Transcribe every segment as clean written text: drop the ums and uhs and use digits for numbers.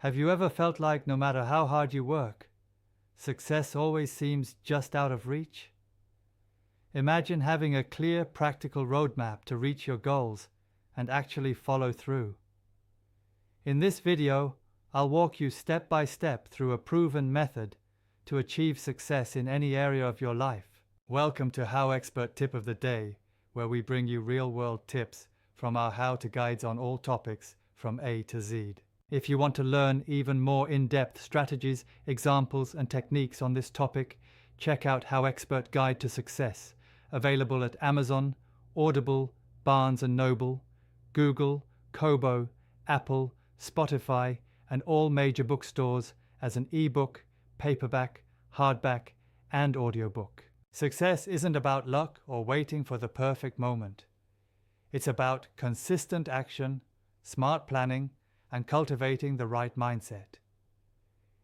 Have you ever felt like no matter how hard you work, success always seems just out of reach? Imagine having a clear, practical roadmap to reach your goals and actually follow through. In this video, I'll walk you step by step through a proven method to achieve success in any area of your life. Welcome to HowExpert Tip of the Day, where we bring you real-world tips from our how-to guides on all topics from A to Z. If you want to learn even more in-depth strategies, examples, and techniques on this topic, check out HowExpert Guide to Success, available at Amazon, Audible, Barnes & Noble, Google, Kobo, Apple, Spotify, and all major bookstores as an ebook, paperback, hardback, and audiobook. Success isn't about luck or waiting for the perfect moment. It's about consistent action, smart planning, and cultivating the right mindset.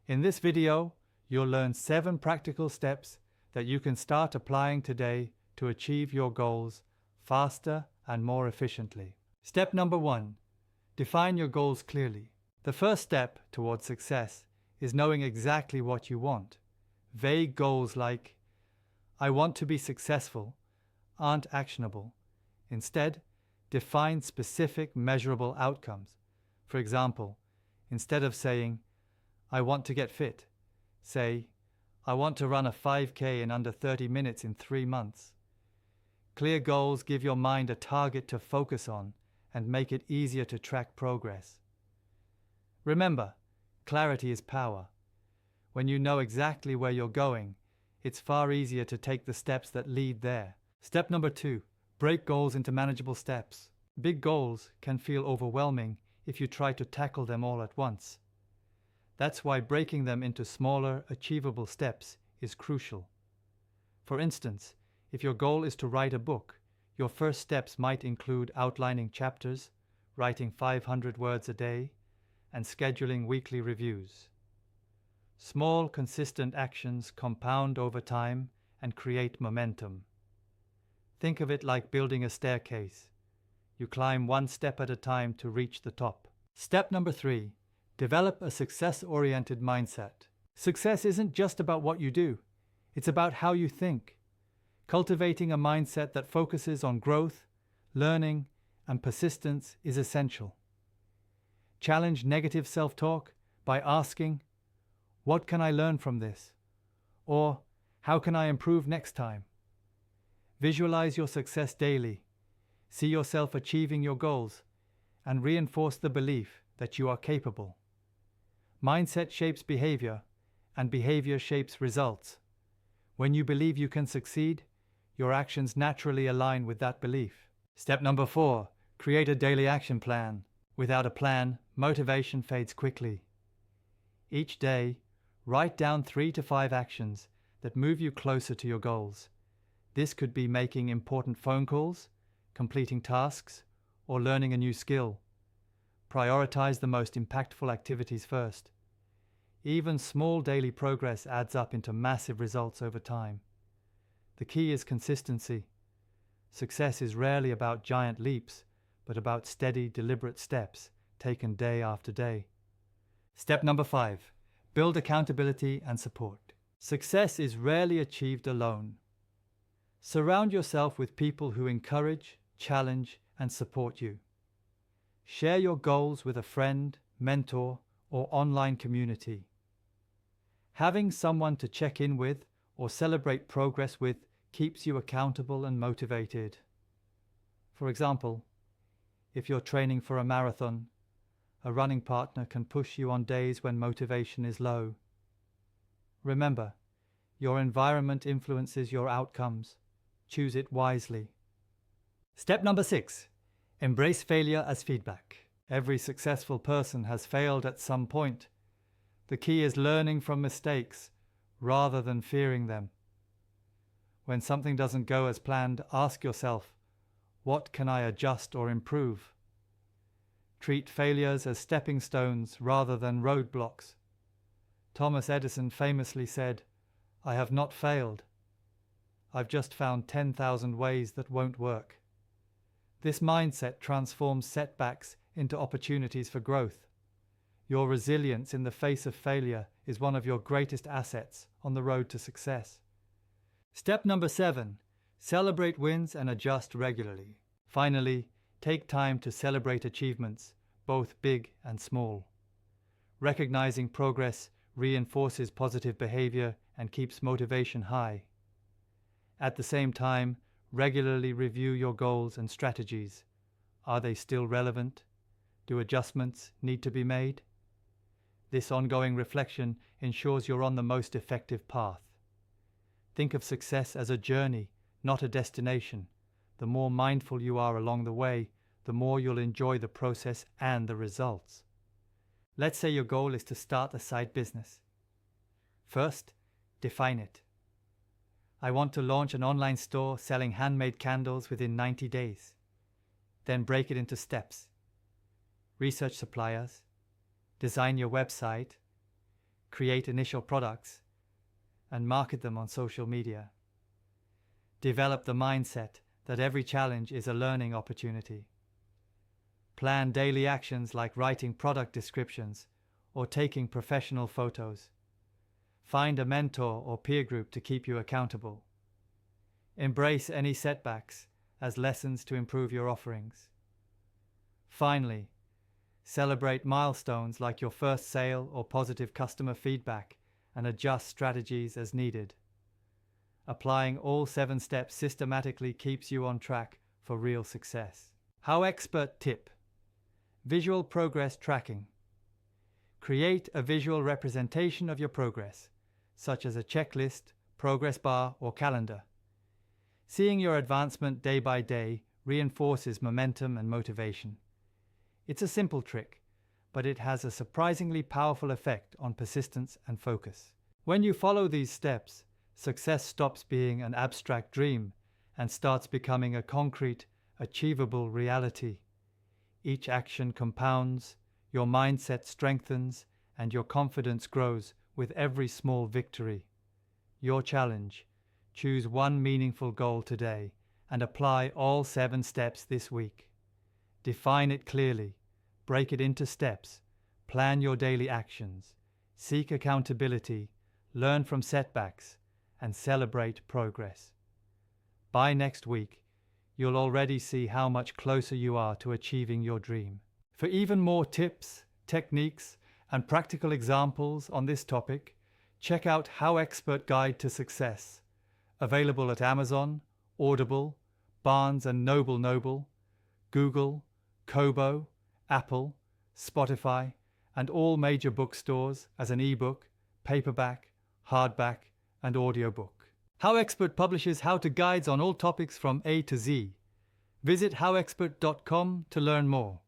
In this video, you'll learn 7 practical steps that you can start applying today to achieve your goals faster and more efficiently. Step number 1. Define your goals clearly. The first step towards success is knowing exactly what you want. Vague goals like, "I want to be successful," aren't actionable. Instead, define specific, measurable outcomes. For example, instead of saying, "I want to get fit," say, "I want to run a 5K in under 30 minutes in 3 months." Clear goals give your mind a target to focus on and make it easier to track progress. Remember, clarity is power. When you know exactly where you're going, it's far easier to take the steps that lead there. Step number 2, break goals into manageable steps. Big goals can feel overwhelming if you try to tackle them all at once. That's why breaking them into smaller, achievable steps is crucial. For instance, if your goal is to write a book, your first steps might include outlining chapters, writing 500 words a day, and scheduling weekly reviews. Small, consistent actions compound over time and create momentum. Think of it like building a staircase. You climb one step at a time to reach the top. Step number 3, develop a success-oriented mindset. Success isn't just about what you do, it's about how you think. Cultivating a mindset that focuses on growth, learning, and persistence is essential. Challenge negative self-talk by asking, "What can I learn from this?" Or, "How can I improve next time?" Visualize your success daily. See yourself achieving your goals, and reinforce the belief that you are capable. Mindset shapes behavior, and behavior shapes results. When you believe you can succeed, your actions naturally align with that belief. Step number 4, create a daily action plan. Without a plan, motivation fades quickly. Each day, write down 3 to 5 actions that move you closer to your goals. This could be making important phone calls, completing tasks, or learning a new skill. Prioritize the most impactful activities first. Even small daily progress adds up into massive results over time. The key is consistency. Success is rarely about giant leaps, but about steady, deliberate steps taken day after day. Step number 5, build accountability and support. Success is rarely achieved alone. Surround yourself with people who encourage, challenge, and support you. Share your goals with a friend, mentor, or online community. Having someone to check in with or celebrate progress with keeps you accountable and motivated. For example, if you're training for a marathon, a running partner can push you on days when motivation is low. Remember, your environment influences your outcomes. Choose it wisely. Step number 6, embrace failure as feedback. Every successful person has failed at some point. The key is learning from mistakes rather than fearing them. When something doesn't go as planned, ask yourself, what can I adjust or improve? Treat failures as stepping stones rather than roadblocks. Thomas Edison famously said, "I have not failed. I've just found 10,000 ways that won't work." This mindset transforms setbacks into opportunities for growth. Your resilience in the face of failure is one of your greatest assets on the road to success. Step number 7. Celebrate wins and adjust regularly. Finally, take time to celebrate achievements, both big and small. Recognizing progress reinforces positive behavior and keeps motivation high. At the same time, regularly review your goals and strategies. Are they still relevant? Do adjustments need to be made? This ongoing reflection ensures you're on the most effective path. Think of success as a journey, not a destination. The more mindful you are along the way, the more you'll enjoy the process and the results. Let's say your goal is to start a side business. First, define it. I want to launch an online store selling handmade candles within 90 days. Then break it into steps. Research suppliers, design your website, create initial products, and market them on social media. Develop the mindset that every challenge is a learning opportunity. Plan daily actions like writing product descriptions or taking professional photos. Find a mentor or peer group to keep you accountable. Embrace any setbacks as lessons to improve your offerings. Finally, celebrate milestones like your first sale or positive customer feedback and adjust strategies as needed. Applying all 7 steps systematically keeps you on track for real success. HowExpert Tip: Visual progress tracking. Create a visual representation of your progress, such as a checklist, progress bar, or calendar. Seeing your advancement day by day reinforces momentum and motivation. It's a simple trick, but it has a surprisingly powerful effect on persistence and focus. When you follow these steps, success stops being an abstract dream and starts becoming a concrete, achievable reality. Each action compounds, your mindset strengthens, and your confidence grows with every small victory. Your challenge: choose one meaningful goal today and apply all 7 steps this week. Define it clearly, break it into steps, plan your daily actions, seek accountability, learn from setbacks, and celebrate progress. By next week, you'll already see how much closer you are to achieving your dream. For even more tips, techniques, and practical examples on this topic, check out HowExpert Guide to Success, available at Amazon, Audible, Barnes & Noble, Google, Kobo, Apple, Spotify, and all major bookstores as an ebook, paperback, hardback, and audiobook. HowExpert publishes how-to guides on all topics from A to Z. Visit howexpert.com to learn more.